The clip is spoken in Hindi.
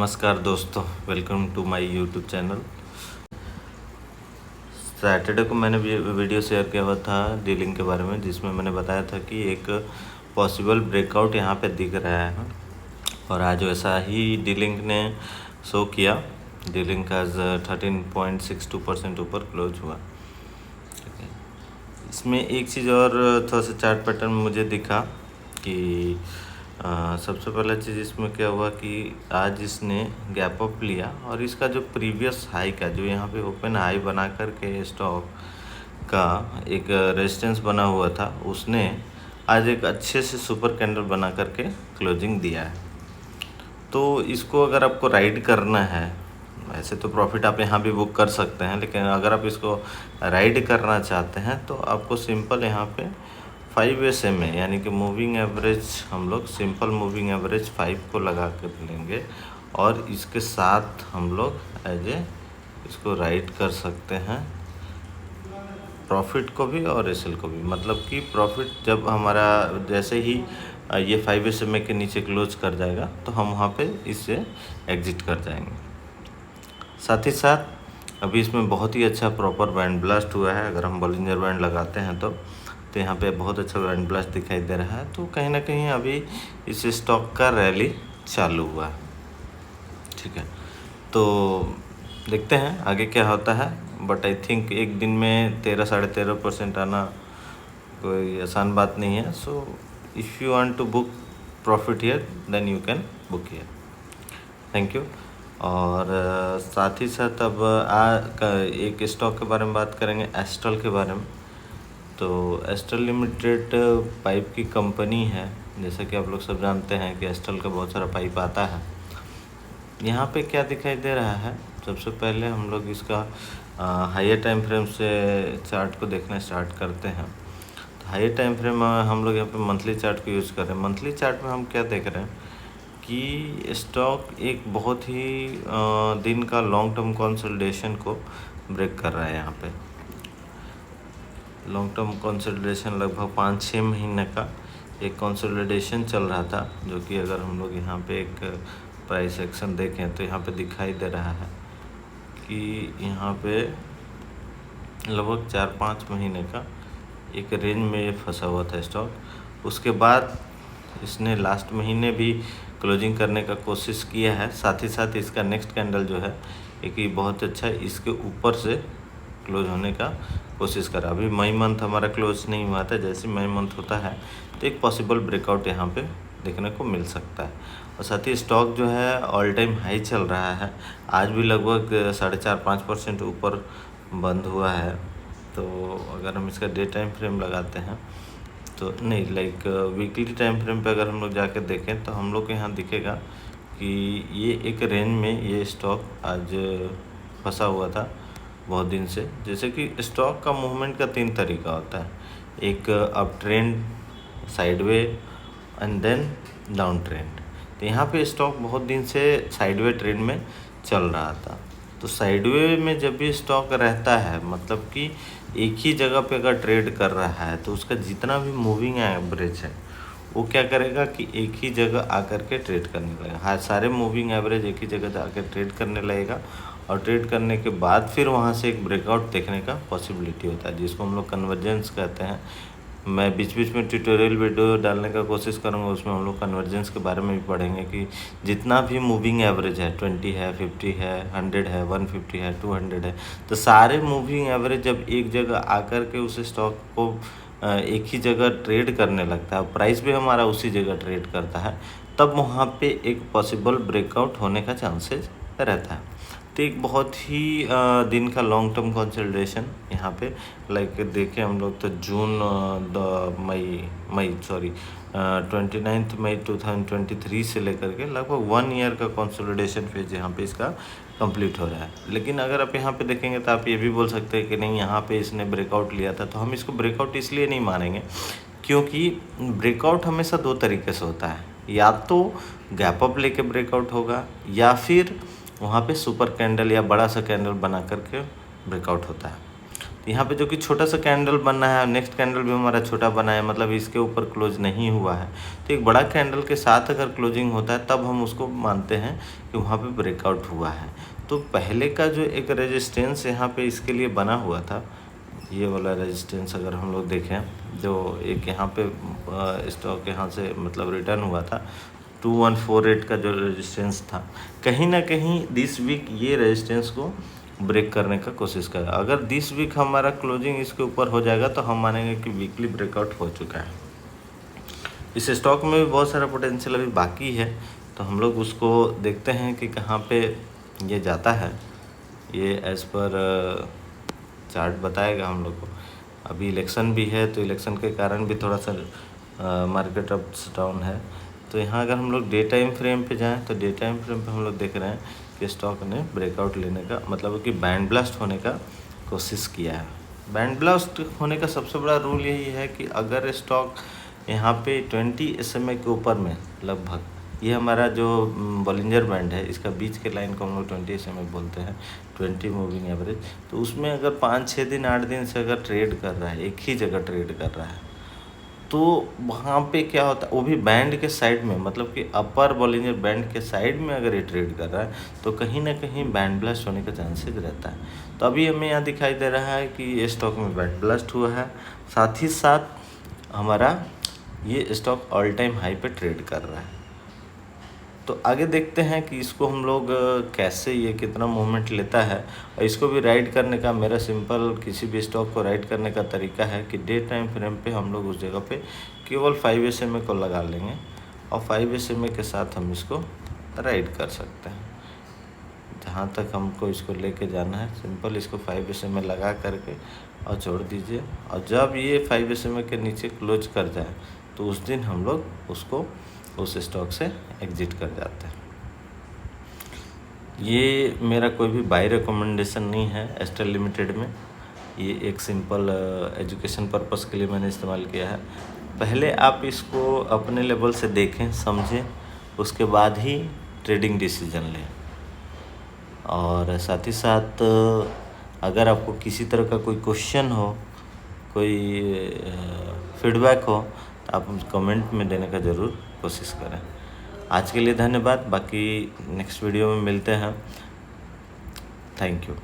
नमस्कार दोस्तों, welcome to my YouTube channel. Saturday को मैंने वीडियो शेयर किया हुआ था डीलिंग के बारे में, जिसमें मैंने बताया था कि एक पॉसिबल ब्रेकआउट यहाँ पे दिख रहा है और आज वैसा ही डीलिंग ने शो किया। डीलिंग का 13.62% ऊपर क्लोज हुआ। इसमें एक चीज़ और थोड़ा सा चार्ट पैटर्न मुझे दिखा कि सबसे पहला चीज़ इसमें क्या हुआ कि आज इसने गैप अप लिया और इसका जो प्रीवियस हाई का जो यहाँ पे ओपन हाई बना करके स्टॉक का एक रेजिस्टेंस बना हुआ था, उसने आज एक अच्छे से सुपर कैंडल बना करके क्लोजिंग दिया है। तो इसको अगर आपको राइड करना है, वैसे तो प्रॉफिट आप यहाँ भी बुक कर सकते हैं, लेकिन अगर आप इसको राइड करना चाहते हैं तो आपको सिंपल यहाँ पे 5 SMA यानी कि मूविंग एवरेज, हम लोग सिंपल मूविंग एवरेज 5 को लगा कर लेंगे और इसके साथ हम लोग इसको राइड कर सकते हैं प्रॉफिट को भी और एसएल को भी। मतलब कि प्रॉफिट जब हमारा जैसे ही ये 5 SMA के नीचे क्लोज कर जाएगा तो हम वहाँ पे इससे एग्जिट कर जाएंगे। साथ ही साथ अभी इसमें बहुत ही अच्छा प्रॉपर बैंड ब्लास्ट हुआ है। अगर हम बॉलिंजर बैंड लगाते हैं तो यहाँ पे बहुत अच्छा बैंड ब्लास्ट दिखाई दे रहा है। तो कहीं ना कहीं अभी इस स्टॉक का रैली चालू हुआ है। ठीक है, तो देखते हैं आगे क्या होता है। बट आई थिंक एक दिन में 13-13.5% आना कोई आसान बात नहीं है। So if you want to book profit here then you can book here. Thank you. और साथ ही साथ अब एक स्टॉक के बारे में बात करेंगे, एस्ट्रल के बारे में। तो एस्ट्रल लिमिटेड पाइप की कंपनी है। जैसा कि आप लोग सब जानते हैं कि एस्ट्रल का बहुत सारा पाइप आता है। यहाँ पे क्या दिखाई दे रहा है, सबसे पहले हम लोग इसका हायर टाइम फ्रेम से चार्ट को देखना स्टार्ट करते हैं। तो हायर टाइम फ्रेम हम लोग यहाँ पे मंथली चार्ट को यूज़ कर रहे हैं। मंथली चार्ट में हम क्या देख रहे हैं कि स्टॉक एक बहुत ही दिन का लॉन्ग टर्म कंसोलिडेशन को ब्रेक कर रहा है। यहाँ पे लॉन्ग टर्म कंसोलिडेशन लगभग 5-6 महीने का एक कंसोलिडेशन चल रहा था, जो कि अगर हम लोग यहाँ पे एक प्राइस एक्शन देखें तो यहाँ पे दिखाई दे रहा है कि यहाँ पे लगभग 4-5 महीने का एक रेंज में फंसा हुआ था स्टॉक। उसके बाद इसने लास्ट महीने भी क्लोजिंग करने का कोशिश किया है। साथ ही साथ इसका नेक्स्ट कैंडल जो है एक ही बहुत अच्छा इसके ऊपर से क्लोज होने का कोशिश करा। अभी मई मंथ हमारा क्लोज नहीं हुआ था, जैसे मई मंथ होता है तो एक पॉसिबल ब्रेकआउट यहाँ पे देखने को मिल सकता है। और साथ ही स्टॉक जो है ऑल टाइम हाई चल रहा है। आज भी लगभग 4.5-5% ऊपर बंद हुआ है। तो अगर हम इसका डे टाइम फ्रेम लगाते हैं तो नहीं, लाइक वीकली टाइम फ्रेम पे अगर हम लोग जाकर देखें तो हम लोग को यहाँ दिखेगा कि ये एक रेंज में ये स्टॉक आज फंसा हुआ था बहुत दिन से। जैसे कि स्टॉक का मूवमेंट का 3 तरीका होता है, एक up trend, sideway and then down trend. तो यहाँ पे स्टॉक बहुत दिन से साइडवे ट्रेंड में चल रहा था। तो साइडवे में जब भी स्टॉक रहता है, मतलब कि एक ही जगह पे अगर ट्रेड कर रहा है तो उसका जितना भी मूविंग एवरेज है वो क्या करेगा कि एक ही जगह आकर के ट्रेड करने लगेगा। हाँ, सारे मूविंग एवरेज एक ही जगह जाकर ट्रेड करने लगेगा और ट्रेड करने के बाद फिर वहाँ से एक ब्रेकआउट देखने का पॉसिबिलिटी होता है, जिसको हम लोग कन्वर्जेंस कहते हैं। मैं बीच बीच में ट्यूटोरियल वीडियो डालने का कोशिश करूँगा, उसमें हम लोग कन्वर्जेंस के बारे में भी पढ़ेंगे कि जितना भी मूविंग एवरेज है, 20 है, 50 है, 100 है, 150 है, 200 है, तो सारे मूविंग एवरेज जब एक जगह आकर के उस स्टॉक को एक ही जगह ट्रेड करने लगता है, प्राइस भी हमारा उसी जगह ट्रेड करता है, तब वहाँ पे एक पॉसिबल ब्रेकआउट होने का चांसेस रहता है। तो एक बहुत ही दिन का लॉन्ग टर्म कंसोलिडेशन यहाँ पे लाइक देखें हम लोग तो जून 29 मई 2023 से लेकर के लगभग 1 ईयर का कंसोलिडेशन फेज यहाँ पे इसका कंप्लीट हो रहा है। लेकिन अगर आप यहाँ पे देखेंगे तो आप ये भी बोल सकते हैं कि नहीं, यहाँ पे इसने ब्रेकआउट लिया था। तो हम इसको ब्रेकआउट इसलिए नहीं मानेंगे क्योंकि ब्रेकआउट हमेशा 2 तरीके से होता है, या तो गैप अप लेके ब्रेकआउट होगा या फिर वहाँ पे सुपर कैंडल या बड़ा सा कैंडल बना करके ब्रेकआउट होता है। तो यहाँ पे जो कि छोटा सा कैंडल बना है, नेक्स्ट कैंडल भी हमारा छोटा बना है, मतलब इसके ऊपर क्लोज नहीं हुआ है। तो एक बड़ा कैंडल के साथ अगर क्लोजिंग होता है तब हम उसको मानते हैं कि वहाँ पे ब्रेकआउट हुआ है। तो पहले का जो एक रेजिस्टेंस यहाँ पे इसके लिए बना हुआ था, ये वाला रेजिस्टेंस अगर हम लोग देखें, जो एक यहाँ पे स्टॉक यहाँ से मतलब रिटर्न हुआ था 2148 का जो रेजिस्टेंस था, कहीं ना कहीं दिस वीक ये रेजिस्टेंस को ब्रेक करने का कोशिश करें। अगर दिस वीक हमारा क्लोजिंग इसके ऊपर हो जाएगा तो हम मानेंगे कि वीकली ब्रेकआउट हो चुका है। इस स्टॉक में भी बहुत सारा पोटेंशियल अभी बाकी है, तो हम लोग उसको देखते हैं कि कहाँ पे ये जाता है। ये एज़ पर चार्ट बताएगा हम लोग को। अभी इलेक्शन भी है, तो इलेक्शन के कारण भी थोड़ा सा मार्केट अप्स डाउन है। तो यहाँ अगर हम लोग डे टाइम फ्रेम पे जाएं तो डे टाइम फ्रेम पे हम लोग देख रहे हैं कि स्टॉक ने ब्रेकआउट लेने का मतलब कि बैंड ब्लास्ट होने का कोशिश किया है। बैंड ब्लास्ट होने का सबसे बड़ा रूल यही है कि अगर स्टॉक यहाँ पे 20 SMA के ऊपर में, लगभग ये हमारा जो बॉलिंजर बैंड है, इसका बीच के लाइन को हम लोग 20 SMA बोलते हैं, 20 मूविंग एवरेज। तो उसमें अगर 5-6 दिन 8 दिन से अगर ट्रेड कर रहा है, एक ही जगह ट्रेड कर रहा है, तो वहाँ पे क्या होता है, वो भी बैंड के साइड में, मतलब कि अपर बॉलिंजर बैंड के साइड में अगर ये ट्रेड कर रहा है तो कहीं ना कहीं बैंड ब्लास्ट होने का चांसेस रहता है। तो अभी हमें यहाँ दिखाई दे रहा है कि ये स्टॉक में बैंड ब्लास्ट हुआ है, साथ ही साथ हमारा ये स्टॉक ऑल टाइम हाई पे ट्रेड कर रहा है। तो आगे देखते हैं कि इसको हम लोग कैसे, ये कितना मूवमेंट लेता है। और इसको भी राइड करने का मेरा सिंपल, किसी भी स्टॉक को राइड करने का तरीका है कि डे टाइम फ्रेम पे हम लोग उस जगह पे केवल 5 SMA को लगा लेंगे और 5 SMA के साथ हम इसको राइड कर सकते हैं। जहाँ तक हमको इसको लेके जाना है, सिंपल इसको 5 SMA लगा करके और छोड़ दीजिए। और जब ये 5 SMA के नीचे क्लोज कर जाए तो उस दिन हम लोग उसको उस स्टॉक से एग्जिट कर जाते हैं। ये मेरा कोई भी बाय रिकमेंडेशन नहीं है एस्टर लिमिटेड में, ये एक सिंपल एजुकेशन पर्पस के लिए मैंने इस्तेमाल किया है। पहले आप इसको अपने लेवल से देखें, समझें, उसके बाद ही ट्रेडिंग डिसीजन लें। और साथ ही साथ अगर आपको किसी तरह का कोई क्वेश्चन हो, कोई फीडबैक हो, तो आप कमेंट में देने का ज़रूर कोशिश करें। आज के लिए धन्यवाद, बाकी नेक्स्ट वीडियो में मिलते हैं। Thank you.